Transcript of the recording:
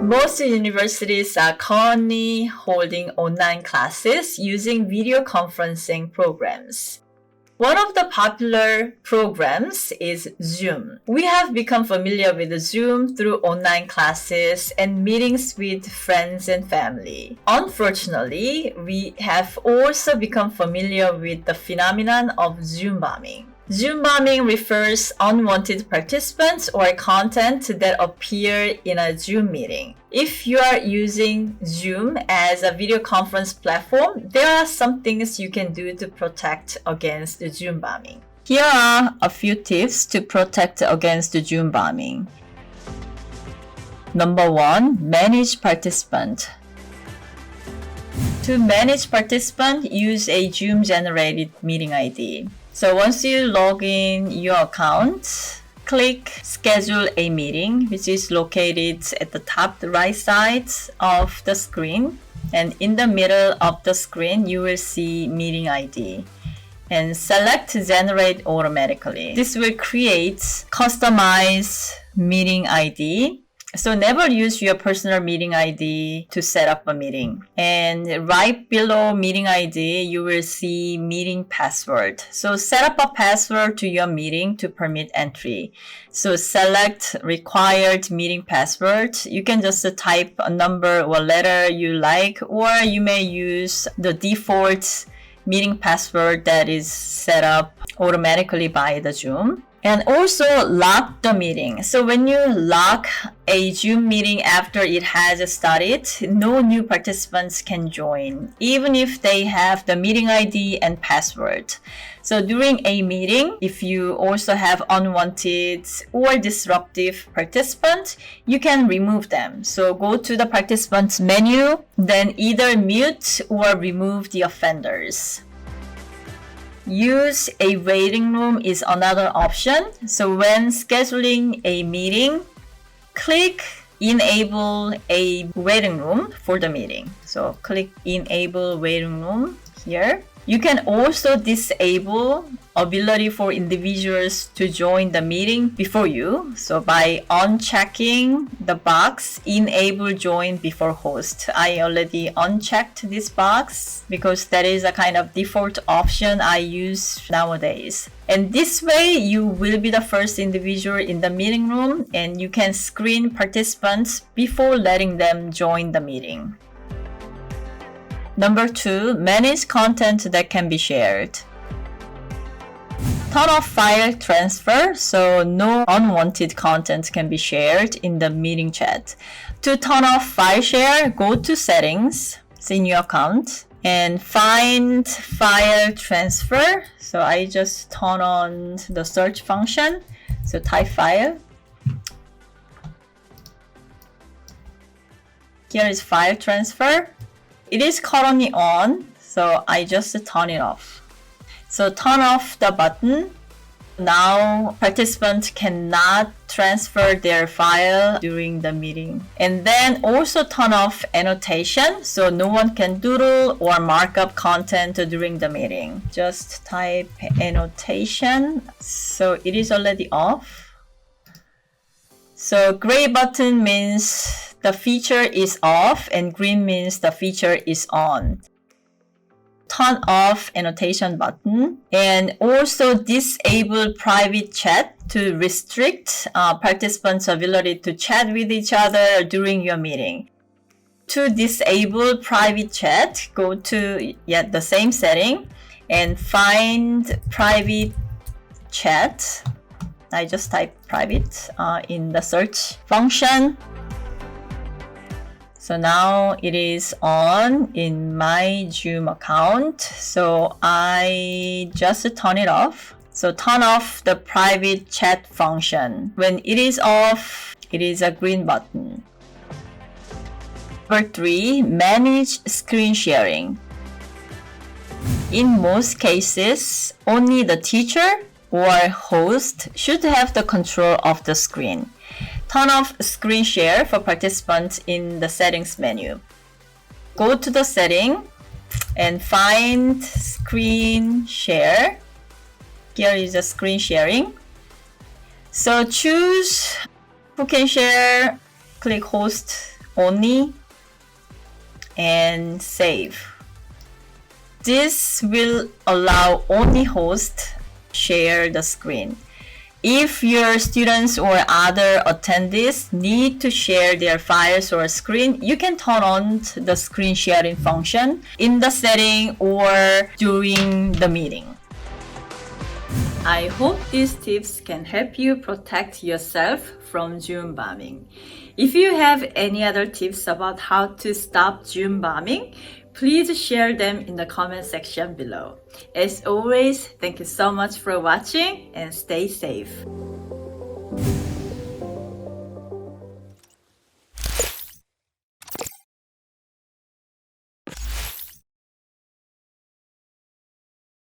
Most universities are currently holding online classes using video conferencing programs. One of the popular programs is Zoom. We have become familiar with Zoom through online classes and meetings with friends and family. Unfortunately, we have also become familiar with the phenomenon of Zoombombing. Zoombombing refers unwanted participants or content that appear in a Zoom meeting. If you are using Zoom as a video conference platform, there are some things you can do to protect against the Zoombombing. Here are a few tips to protect against the Zoombombing. Number 1, manage participant. To manage participant, use a Zoom-generated meeting ID. So once you log in your account, click Schedule a Meeting, which is located at the top right side of the screen. And in the middle of the screen, you will see Meeting ID. And select Generate Automatically. This will create customized meeting ID. So never use your personal meeting ID to set up a meeting. And right below meeting ID, you will see meeting password. So set up a password to your meeting to permit entry. So select required meeting password. You can just type a number or letter you like, or you may use the default meeting password that is set up automatically by the Zoom. And also lock the meeting. So when you lock a Zoom meeting after it has started, no new participants can join, even if they have the meeting ID and password. So during a meeting, if you also have unwanted or disruptive participants, you can remove them. So go to the participants menu, then either mute or remove the offenders. Use a waiting room is another option. So when scheduling a meeting, click Enable a waiting room for the meeting. So click Enable waiting room here. You can also disable ability for individuals to join the meeting before you. So by unchecking the box, enable join before host. I already unchecked this box because that is a kind of default option I use nowadays. And this way, you will be the first individual in the meeting room and you can screen participants before letting them join the meeting. Number 2, manage content that can be shared. Turn off file transfer, so no unwanted content can be shared in the meeting chat. To turn off file share, go to settings, it's in your account, and find file transfer. So I just turn on the search function. So type file. Here is file transfer. It is currently on, so I just turn it off. So turn off the button. Now participants cannot transfer their file during the meeting. And then also turn off annotation, so no one can doodle or mark up content during the meeting. Just type annotation. So it is already off. So gray button means the feature is off and green means the feature is on. Turn off annotation button and also disable private chat to restrict participants' ability to chat with each other during your meeting. To disable private chat, go to the same setting and find private chat. I just type private in the search function. So now it is on in my Zoom account. So I just turn it off. So turn off the private chat function. When it is off, it is a green button. Number 3, manage screen sharing. In most cases, only the teacher or host should have the control of the screen. Turn off screen share for participants in the settings menu. Go to the setting and find screen share. Here is the screen sharing. So choose who can share, click host only and save. This will allow only host share the screen. If your students or other attendees need to share their files or screen, you can turn on the screen sharing function in the setting or during the meeting. I hope these tips can help you protect yourself from Zoom bombing. If you have any other tips about how to stop Zoom bombing, please share them in the comment section below. As always, thank you so much for watching and stay safe.